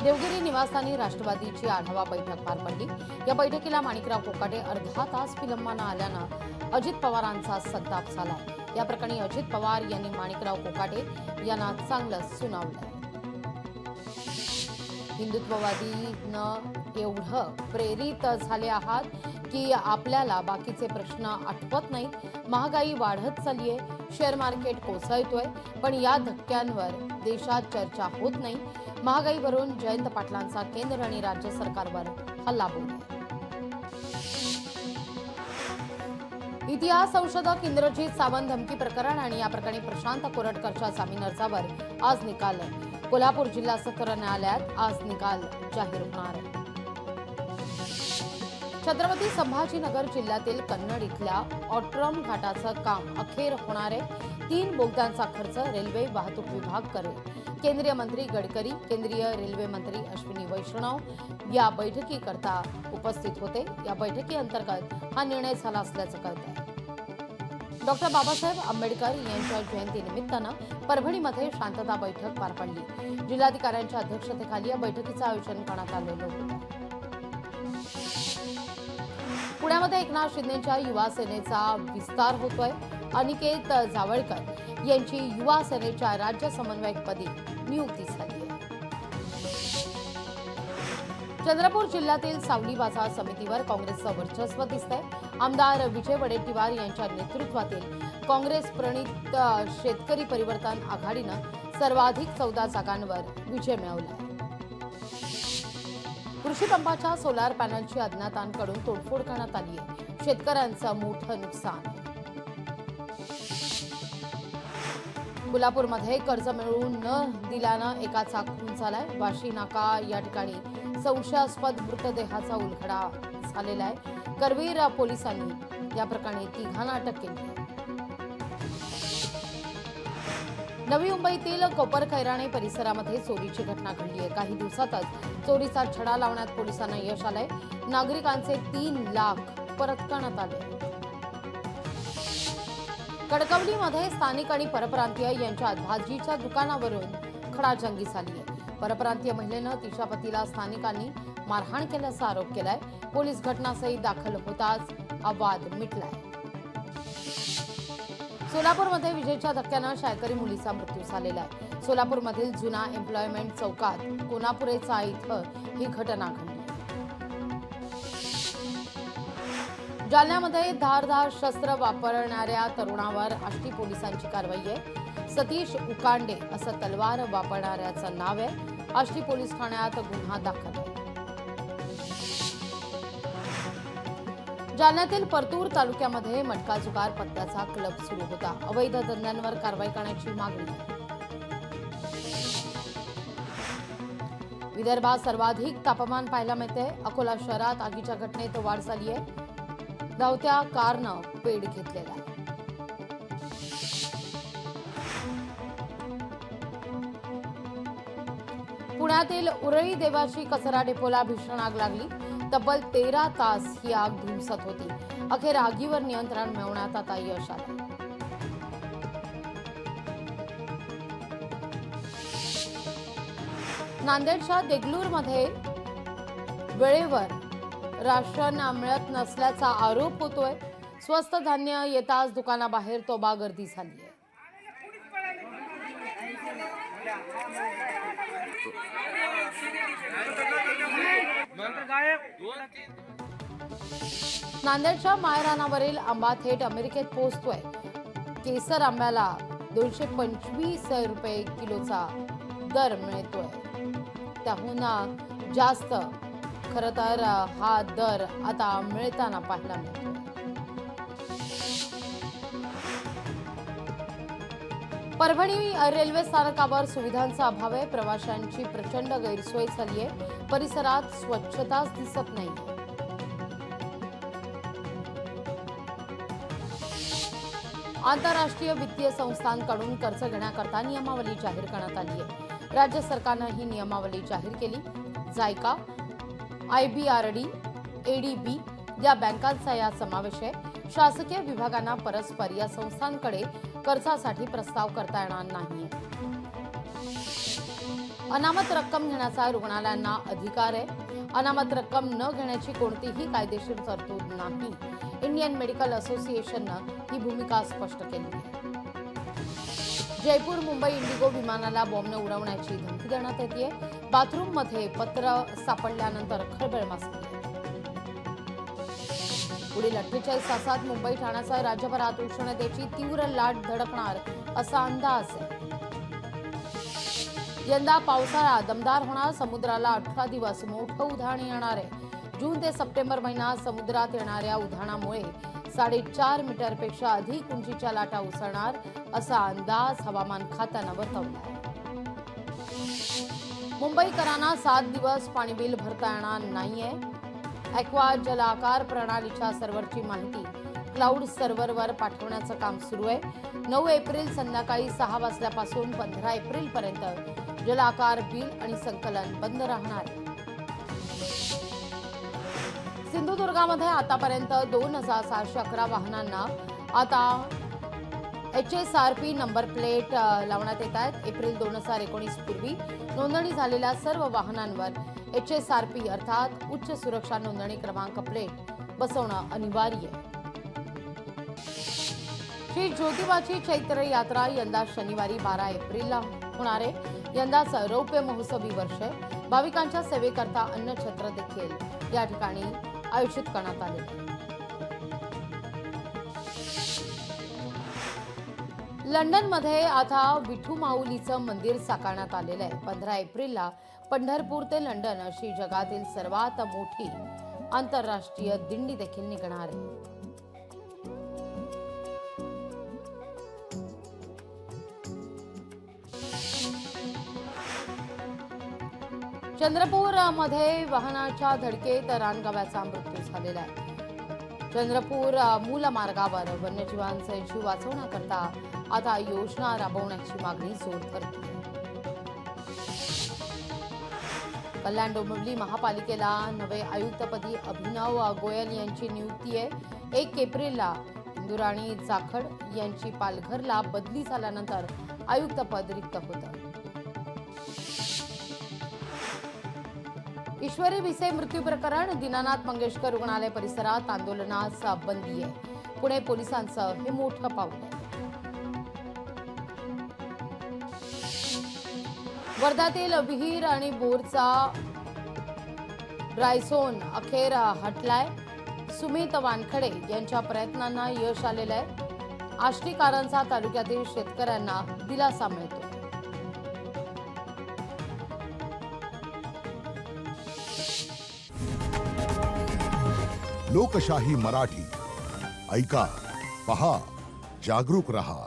देवगिरी निवासस्थानी राष्ट्रवादीची आढावा बैठक पार पडली। या बैठकीला माणिकराव कोकाटे अर्धा तास विलंबानं आल्यानं अजित पवारांचा संताप झालाय। या प्रकरणी अजित पवार यांनी माणिकराव कोकाटे यांना चांगलंच सुनावलंय। हिंदुत्ववादीनं एवढं प्रेरित झाले आहात की आपल्याला बाकीचे प्रश्न आठवत नाहीत। महागाई वाढत चाललीये, शेअर मार्केट कोसळतोय, पण या धक्क्यांवर देशात चर्चा होत नाही। महागाईवरून जयंत पाटलांचा केंद्र आणि राज्य सरकारवर हल्लाबोल। इतिहास संशोधक इंद्रजीत सावंत धमकी प्रकरण आणि या प्रकरणी प्रशांत कोरटकरच्या जामीन अर्जावर आज निकाल आहे। कोल्हापूर जिल्हा सत्र न्यायालयात आज निकाल जाहीर होणार आहे। छत्रपती संभाजीनगर जिल्ह्यातील कन्नड इथल्या ऑट्रम घाटाचं काम अखेर होणार आहे। 3 बोगद्यांचा खर्च रेल्वे वाहतूक विभाग करेल। केंद्रीय मंत्री गडकरी, केंद्रीय रेल्वे मंत्री अश्विनी वैष्णव या बैठकीकरता उपस्थित होते। या बैठकीअंतर्गत हा निर्णय झाला असल्याचं कळतंय। डॉक्टर बाबासाहेब आंबेडकर यांच्या जयंतीनिमित्तानं परभणीमध्ये शांतता बैठक पार पडली। जिल्हाधिकाऱ्यांच्या अध्यक्षतेखाली या बैठकीचं आयोजन करण्यात आलेलं होतं। पुण्यामध्ये एकनाथ शिंदेच्या युवा सेनेचा विस्तार होतोय। अनिकेत जावळकर यांची युवा सेनेच्या राज्य समन्वयकपदी नियुक्ती झाली आहे। चंद्रपूर जिल्ह्यातील सावली बाजार समितीवर काँग्रेसचं वर्चस्व दिसतंय। आमदार विजय वडेट्टीवार यांच्या नेतृत्वातील काँग्रेस प्रणित शेतकरी परिवर्तन आघाडीनं सर्वाधिक 14 जागांवर विजय मिळवला। कृषी पंपाच्या सोलार पॅनलची अज्ञातांकडून तोडफोड करण्यात आली आहे। शेतकऱ्यांचं मोठं नुकसान। कोल्हापूरमध्ये कर्ज मिळवून न दिल्यानं एकाचा खून झालाय। वाशी नाका या ठिकाणी संशयास्पद मृतदेहाचा उलगडा झालेला आहे। करवीर पोलिसांनी या प्रकरणी 3घांना अटक केली आहे। नवी मुंबईतील कोपरखैराणे परिसरामध्ये चोरीची घटना घडली आहे। काही दिवसातच चोरीचा छडा लावण्यात पोलिसांना यश आलंय। नागरिकांचे 3 लाख परत करण्यात आले। कणकवलीमध्ये स्थानिक आणि परप्रांतीय यांच्यात भाजीच्या दुकानावरून खडाजंगी झाली आहे। परप्रांतीय महिलेनं तिच्या पतीला स्थानिकांनी मारहाण केल्याचा आरोप केलाय। पोलीस घटनास्थळी दाखल होताच हा वाद मिटलाय। सोलापूरमध्ये विजेच्या धक्क्यानं शाळकरी मुलीचा मृत्यू झालेला आहे। सोलापूरमधील जुना एम्प्लॉयमेंट चौकात कोनापुरे चा इथं ही घटना घडली। जालन्यामध्ये धारदार शस्त्र वापरणाऱ्या तरुणावर आष्टी पोलिसांची कारवाई आहे। सतीश उकांडे असं तलवार वापरणाऱ्याचं नाव आहे। आष्टी पोलीस ठाण्यात गुन्हा दाखल आहे। जालन्यातील परतूर तालुक्यामध्ये मटका जुगार पत्त्याचा क्लब सुरू होता। अवैध धंद्यांवर कारवाई करण्याची मागणी। विदर्भात सर्वाधिक तापमान पाहायला मिळते। अकोला शहरात आगीच्या घटनेत वाढ झाली आहे। धावत्या कारनं पेट घेतलेला आहे। पुण्यातील उरळी देवाची कचरा डेपोला भीषण आग लागली। तब्बल 13 तास ही आग धुमसत होती। अखेर आगीवर नियंत्रण मिळवण्यात आता यश आलं। नांदेडच्या देगलूरमध्ये वेळेवर राशन मिळत नसल्याचा आरोप होतोय। स्वस्त धान्य येताच दुकानाबाहेर तोबा गर्दी झाली आहे। नांदेडच्या मायरानावरील आंबा थेट अमेरिकेत पोहोचतोय। केसर आंब्याला 225 रुपये किलोचा दर मिळतोय। त्याहून जास्त खरं तर हा दर आता मिळताना पाहायला मिळतो। परभणी रेल्वे स्थानकावर सुविधांचा अभाव आहे। प्रवाशांची प्रचंड गैरसोय झाली आहे। परिसरात स्वच्छताच दिसत नाही। आंतरराष्ट्रीय वित्तीय संस्थांकडून कर्ज घेण्याकरता नियमावली जाहीर करण्यात आली आहे। राज्य सरकारनं ही नियमावली जाहीर केली। जायका, IBRD, ADB या बँकांचा या समावेश आहे। शासकीय विभागांना परस्पर या संस्थांकडे कर्जासाठी प्रस्ताव करता येणार नाही। अनामत रक्कम घेण्याचा रुग्णालयांना अधिकार आहे. अनामत रक्कम न घेण्याची कोणतीही कायदेशीर तरतूद नाही. इंडियन मेडिकल असोसिएशननं ही भूमिका स्पष्ट केली आहे. जयपूर मुंबई इंडिगो विमानाला बॉम्बने उडवण्याची धमकी देण्यात येते. बाथरूममध्ये पत्र सापडल्यानंतर खळबळ माजली. पुढील 48 तासात मुंबई ठाण्यासह राज्यभरात उष्णतेची तीव्र लाट धडकणार असा अंदाज आहे. यंदा पावसाळा दमदार होणार. समुद्राला 18 दिवस मोठं उधाण येणार आहे. जून ते सप्टेंबर महिना समुद्रात येणाऱ्या उधाणामुळे 4.5 मीटरपेक्षा अधिक उंचीच्या लाटा उसळणार असा अंदाज हवामान खात्यानं वर्तवला आहे. मुंबईकरांना 7 दिवस पाणी बिल भरता येणार नाहीये. ॲक्वा जलाकार प्रणालीच्या सर्व्हरची माहिती क्लाउड सर्व्हरवर पाठवण्याचं काम सुरू आहे. 9 एप्रिल संध्याकाळी 6 वाजल्यापासून 15 एप्रिलपर्यंत जलाकार बिल आणि संकलन बंद राहणार आहे. सिंधुदुर्गामध्ये आतापर्यंत 2711 वाहनांना आता HSRP नंबर प्लेट लावण्यात येत आहेत. एप्रिल 2019 पूर्वी नोंदणी झालेल्या सर्व वाहनांवर HSRP अर्थात उच्च सुरक्षा नोंदणी क्रमांक प्लेट बसवणं अनिवार्य आहे. श्री ज्योतिबाची चैत्र यात्रा यंदा शनिवारी 12 एप्रिलला होणार आहे. यंदाचं रौप्य महोत्सवी वर्ष आहे. भाविकांच्या सेवेकरता अन्नछत्र देखील या ठिकाणी आयोजित करण्यात आले आहे. लंडनमध्ये आता विठू माऊलीचं मंदिर साकारण्यात आलेलं आहे. 15 एप्रिलला पंढरपूर ते लंडन अशी जगातील सर्वात मोठी आंतरराष्ट्रीय दिंडी देखील निघणार आहे. चंद्रपूरमध्ये वाहनाच्या धडकेत रानगव्याचा मृत्यू झालेला आहे. चंद्रपूर मूल मार्गावर वन्यजीवांचे जीव वाचवण्याकरता आता योजना राबवण्याची मागणी जोर धरते. कल्याण डोंबिवली महापालिकेला नवे आयुक्तपदी अभिनव गोयल यांची नियुक्ती आहे. 1 एप्रिलला इंदुराणी जाखड यांची पालघरला बदली झाल्यानंतर आयुक्तपद रिक्त होतं. ईश्वरी भिसे मृत्यू प्रकरण दीनानाथ मंगेशकर रुग्णालय परिसरात आंदोलनास बंदी आहे. पुणे पोलिसांचं हे मोठं पाऊल आहे. वर्ध्यातील विहीर आणि बोरचा ड्रायझोन अखेर हटलाय. सुमित वानखडे यांच्या प्रयत्नांना यश आलेलं आहे. आष्टी कारंजा तालुक्यातील शेतकऱ्यांना दिलासा मिळतो. लोकशाही मराठी ऐका, पहा, जागरूक रहा.